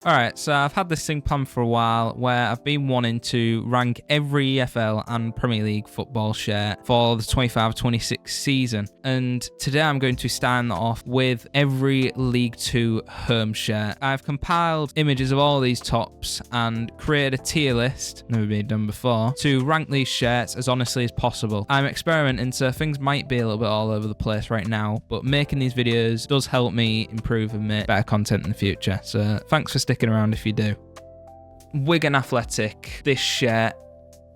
Alright, so I've had this thing planned for a while where I've been wanting to rank every EFL and Premier League football shirt for the 25-26 season. And today I'm going to stand off with every League 2 home shirt. I've compiled images of all these tops and created a tier list, never been done before, to rank these shirts as honestly as possible. I'm experimenting, so things might be a little bit all over the place right now, but making these videos does help me improve and make better content in the future. So thanks for sticking around if you do. Wigan Athletic, this shirt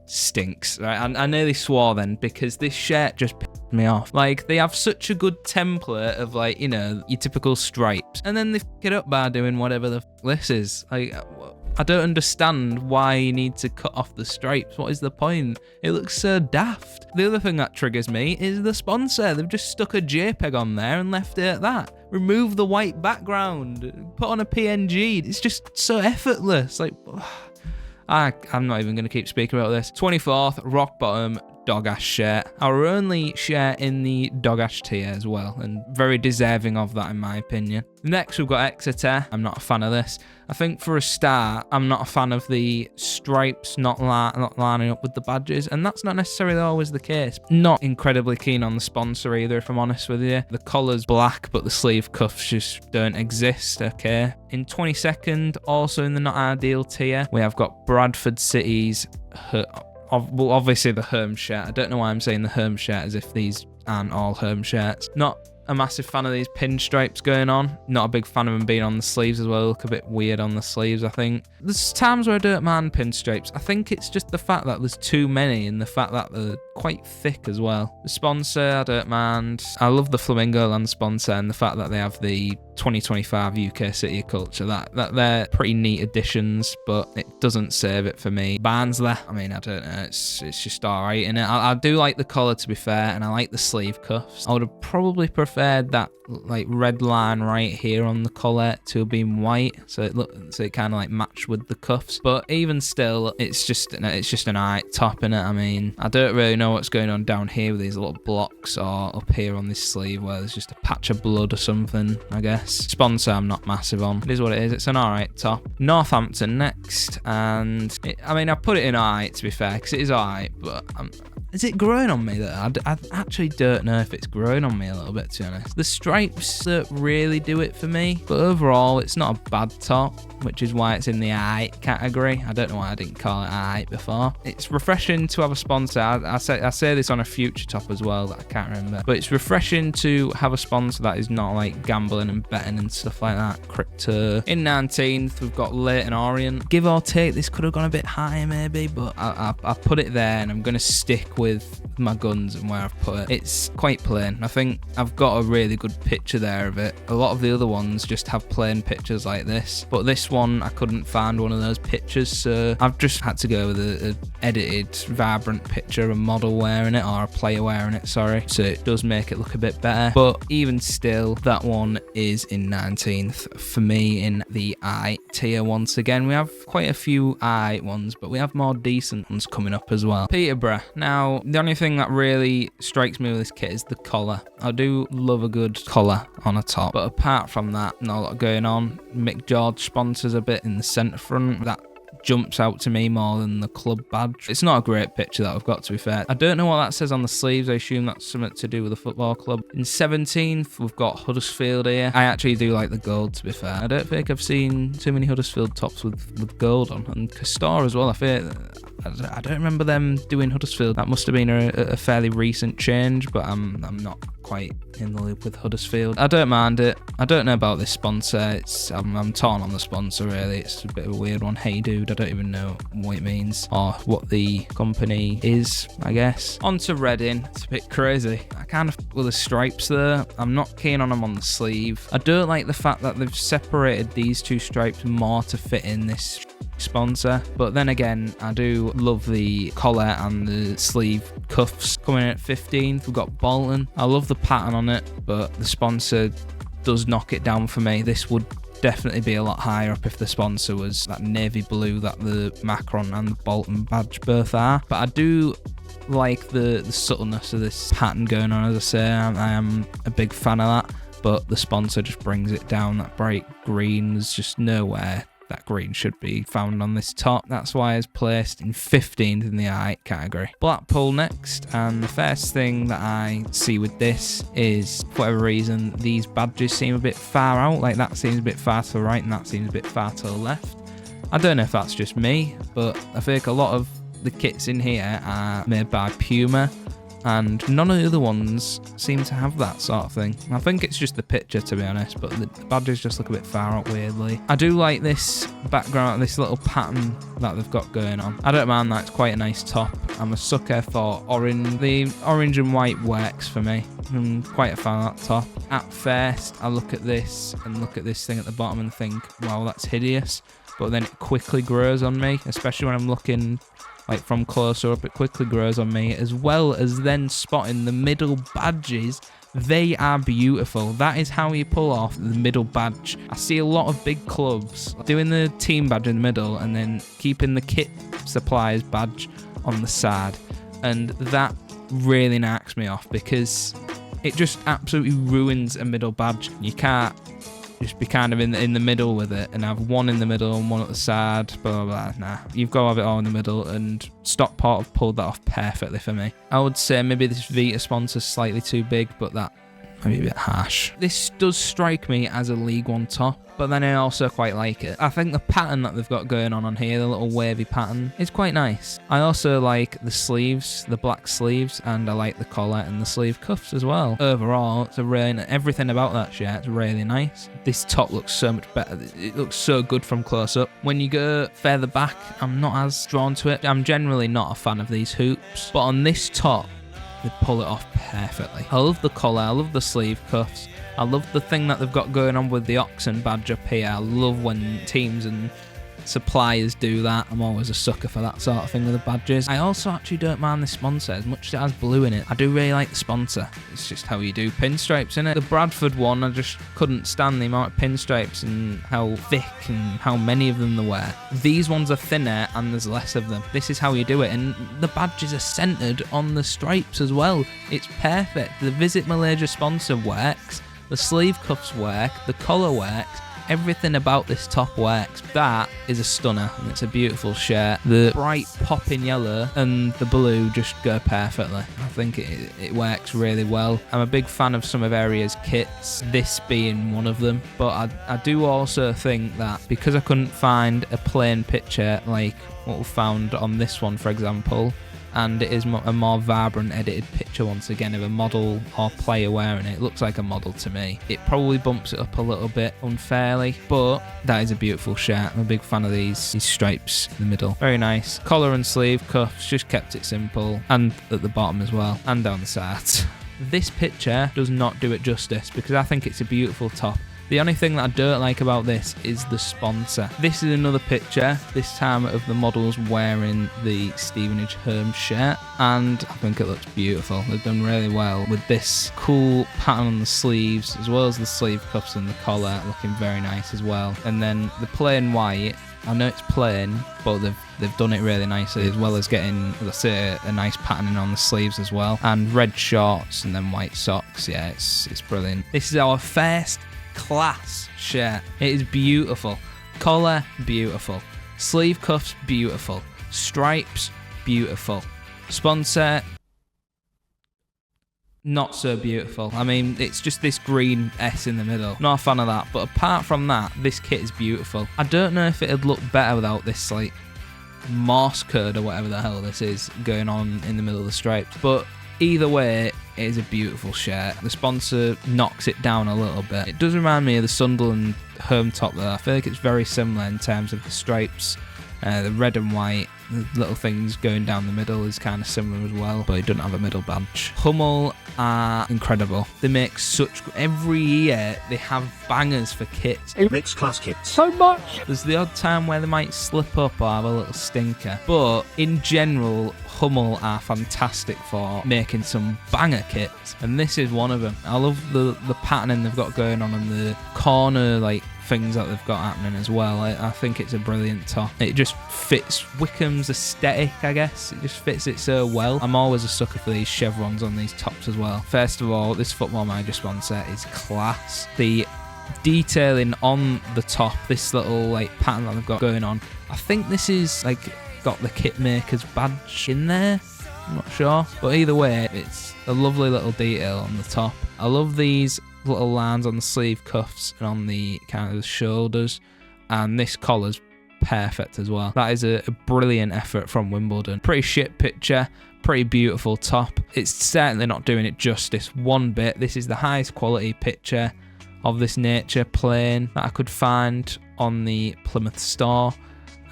stinks. Right? I nearly swore then because this shirt just pissed me off. Like, they have such a good template of, like, you know, your typical stripes, and then they f it up by doing whatever the f this is. Like, I don't understand why you need to cut off the stripes. What is the point? It looks so daft. The other thing that triggers me is the sponsor. They've just stuck a JPEG on there and left it at that. Remove the white background. Put on a PNG. It's just so effortless. Like, I'm not even going to keep speaking about this. 24th, rock bottom, dog ash shirt. Our only shirt in the dog ash tier as well, and very deserving of that in my opinion. Next we've got Exeter. I'm not a fan of this. I think for a start, I'm not a fan of the stripes not lining up with the badges, and that's not necessarily always the case. Not incredibly keen on the sponsor either, if I'm honest with you. The collar's black, but the sleeve cuffs just don't exist, okay? In 22nd, also in the not ideal tier, we have got Bradford City's, well, obviously the home shirt. I don't know why I'm saying the home shirt as if these aren't all home shirts. Not a massive fan of these pinstripes going on. Not a big fan of them being on the sleeves as well. They look a bit weird on the sleeves, I think. There's times where I don't mind pinstripes. I think it's just the fact that there's too many and the fact that they're quite thick as well. The sponsor, I don't mind. I love the Flamingo Land sponsor and the fact that they have the 2025 UK City of Culture. That they're pretty neat additions, but it doesn't save it for me. Barnsley, I mean, I don't know. It's just alright, innit? I do like the collar, to be fair, and I like the sleeve cuffs. I would have probably preferred that like red line right here on the collar to have been white, so it kind of like matched with the cuffs. But even still, it's just an alright top, innit? I mean, I don't really know what's going on down here with these little blocks, or up here on this sleeve where there's just a patch of blood or something, I guess. Sponsor, I'm not massive on. It is what it is. It's an alright top. Northampton next, and I mean, I put it in alright, to be fair, because it is alright, but is it growing on me though? I actually don't know if it's growing on me a little bit, to be honest. The stripes don't really do it for me, but overall it's not a bad top, which is why it's in the alright category. I don't know why I didn't call it alright before. It's refreshing to have a sponsor. I say this on a future top as well that I can't remember, but it's refreshing to have a sponsor that is not like gambling and betting and stuff like that. Crypto. In 19th, we've got Leyton Orient. Give or take, this could have gone a bit higher maybe, but I put it there, and I'm going to stick with my guns and where I've put it. It's quite plain. I think I've got a really good picture there of it. A lot of the other ones just have plain pictures like this, but this one I couldn't find one of those pictures, so I've just had to go with a edited vibrant picture of a model wearing it, or a player wearing it, sorry, so it does make it look a bit better. But even still, that one is in 19th for me in the I tier. Once again, we have quite a few I ones, but we have more decent ones coming up as well. Peterborough. Now, the only thing that really strikes me with this kit is the collar. I do love a good collar on a top, but apart from that, not a lot going on. Mick George sponsors a bit in the centre front. That jumps out to me more than the club badge. It's not a great picture that I've got, to be fair. I don't know what that says on the sleeves. I assume that's something to do with the football club. In 17th, we've got Huddersfield here. I actually do like the gold, to be fair. I don't think I've seen too many Huddersfield tops with gold on. And Castor as well. I don't remember them doing Huddersfield. That must have been a fairly recent change, but I'm not quite in the loop with Huddersfield. I don't mind it. I don't know about this sponsor. I'm torn on the sponsor, really. It's a bit of a weird one. Hey dude, I don't even know what it means or what the company is, I guess. On to Reading. It's a bit crazy. I kind of with the stripes there. I'm not keen on them on the sleeve. I don't like the fact that they've separated these two stripes more to fit in this sponsor, but then again, I do love the collar and the sleeve cuffs. Coming in at 15th, we've got Bolton. I love the pattern on it, but the sponsor does knock it down for me. This would definitely be a lot higher up if the sponsor was that navy blue that the Macron and the Bolton badge both are. But I do like the subtleness of this pattern going on. As I say, I am a big fan of that, but the sponsor just brings it down. That bright green, there's just nowhere that green should be found on this top. That's why it's placed in 15th in the art category. Blackpool next, and the first thing that I see with this is, for whatever reason, these badges seem a bit far out. Like that seems a bit far to the right and that seems a bit far to the left. I don't know if that's just me, but I feel like a lot of the kits in here are made by Puma, and none of the other ones seem to have that sort of thing. I think it's just the picture, to be honest, but the badges just look a bit far out weirdly. I do like this background, this little pattern that they've got going on. I don't mind that, it's quite a nice top. I'm a sucker for orange. The orange and white works for me. I'm quite a fan of that top. At first, I look at this and look at this thing at the bottom and think, wow, that's hideous. But then it quickly grows on me, especially when I'm looking like from closer up. It quickly grows on me, as well as then spotting the middle badges. They are beautiful. That is how you pull off the middle badge. I see a lot of big clubs doing the team badge in the middle and then keeping the kit suppliers badge on the side, and that really knocks me off because it just absolutely ruins a middle badge. You can't just be kind of in the middle with it and have one in the middle and one at the side, blah, blah, blah. Nah, you've got to have it all in the middle, and Stockport have pulled that off perfectly for me. I would say maybe this Vita sponsor's slightly too big, but that might be a bit harsh. This does strike me as a League One top, but then I also quite like it. I think the pattern that they've got going on here, the little wavy pattern, is quite nice. I also like the sleeves, the black sleeves, and I like the collar and the sleeve cuffs as well. Overall, it's everything about that shirt is really nice. This top looks so much better. It looks so good from close up. When you go further back, I'm not as drawn to it. I'm generally not a fan of these hoops, but on this top, they pull it off perfectly. I love the collar, I love the sleeve cuffs. I love the thing that they've got going on with the Oxen badge up here. I love when teams and suppliers do that. I'm always a sucker for that sort of thing with the badges. I also actually don't mind the sponsor as much as it has blue in it. I do really like the sponsor. It's just how you do pinstripes, innit? The Bradford one, I just couldn't stand the amount of pinstripes and how thick and how many of them there were. These ones are thinner and there's less of them. This is how you do it, and the badges are centered on the stripes as well. It's perfect. The Visit Malaysia sponsor works. The sleeve cuffs work, the collar works, everything about this top works. That is a stunner, and it's a beautiful shirt. The bright popping yellow and the blue just go perfectly. I think it works really well. I'm a big fan of some of Aria's kits, this being one of them, but I do also think that because I couldn't find a plain picture like what we found on this one, for example, and it is a more vibrant edited picture once again of a model or player wearing it. It looks like a model to me. It probably bumps it up a little bit unfairly, but that is a beautiful shirt. I'm a big fan of these stripes in the middle. Very nice. Collar and sleeve cuffs, just kept it simple, and at the bottom as well, and down the sides. This picture does not do it justice because I think it's a beautiful top. The only thing that I don't like about this is the sponsor. This is another picture, this time of the models wearing the Stevenage Home shirt, and I think it looks beautiful. They've done really well with this cool pattern on the sleeves, as well as the sleeve cuffs and the collar looking very nice as well. And then the plain white, I know it's plain, but they've done it really nicely, as well as getting, let's say, a nice patterning on the sleeves as well. And red shorts and then white socks. Yeah, it's brilliant. This is our first class shirt. It is beautiful. Collar, beautiful. Sleeve cuffs, beautiful. Stripes, beautiful. Sponsor, not so beautiful. I mean, it's just this green S in the middle. Not a fan of that, but apart from that, this kit is beautiful. I don't know if it'd look better without this, like, Morse code or whatever the hell this is going on in the middle of the stripes, but either way, it is a beautiful shirt. The sponsor knocks it down a little bit. It does remind me of the Sunderland home top there. I feel like it's very similar in terms of the stripes. The red and white, the little things going down the middle is kind of similar as well, but it doesn't have a middle badge. Hummel are incredible. They make every year they have bangers for kits. It makes class kits so much. There's the odd time where they might slip up or have a little stinker, but in general, Hummel are fantastic for making some banger kits, and this is one of them. I love the patterning they've got going on the corner, like, things that they've got happening as well. I think it's a brilliant top. It just fits Wycombe's aesthetic, I guess. It just fits it so well. I'm always a sucker for these chevrons on these tops as well. First of all, this Football Manager sponsor is class. The detailing on the top, this little like pattern that they've got going on. I think this is like got the kit maker's badge in there. I'm not sure, but either way, it's a lovely little detail on the top. I love these little lines on the sleeve cuffs and on the kind of the shoulders, and this collar's perfect as well. That is a brilliant effort from Wimbledon. Pretty shit picture, pretty beautiful top. It's certainly not doing it justice one bit. This is the highest quality picture of this nature plane that I could find on the Plymouth store,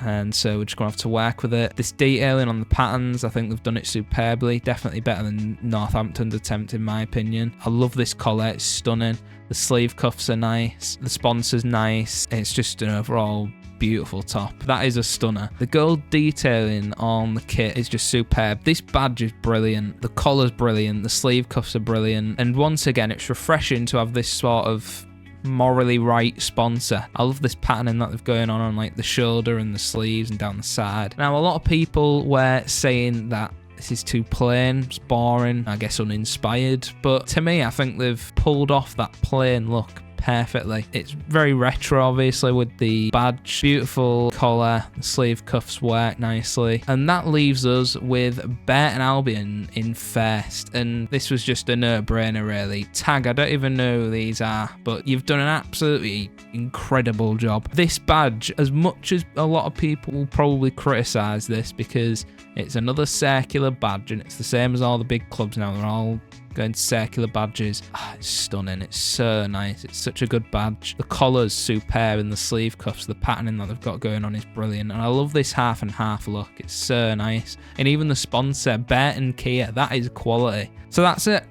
and so we're just gonna have to work with it. This detailing on the patterns, I think they've done it superbly. Definitely better than Northampton's attempt in my opinion. I love this collar, it's stunning. The sleeve cuffs are nice, the sponsor's nice. It's just an overall beautiful top. That is a stunner. The gold detailing on the kit is just superb. This badge is brilliant. The collar's brilliant. The sleeve cuffs are brilliant. And once again, it's refreshing to have this sort of morally right sponsor. I love this patterning that they've going on like the shoulder and the sleeves and down the side. Now, a lot of people were saying that this is too plain, it's boring, I guess uninspired. But to me, I think they've pulled off that plain look perfectly. It's very retro, obviously, with the badge. Beautiful collar, the sleeve cuffs work nicely. And that leaves us with Burton Albion in first. And this was just a no-brainer, really. Tag, I don't even know who these are, but you've done an absolutely incredible job. This badge, as much as a lot of people will probably criticise this because it's another circular badge and it's the same as all the big clubs now, they're all going circular badges. It's stunning. It's so nice. It's such a good badge. The collar's superb and the sleeve cuffs, the patterning that they've got going on is brilliant. And I love this half and half look. It's so nice. And even the sponsor, Burton Kia, that is quality. So that's it.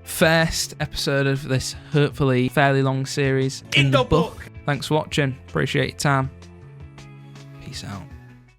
First episode of this hopefully fairly long series in the book. Thanks for watching. Appreciate your time. Peace out.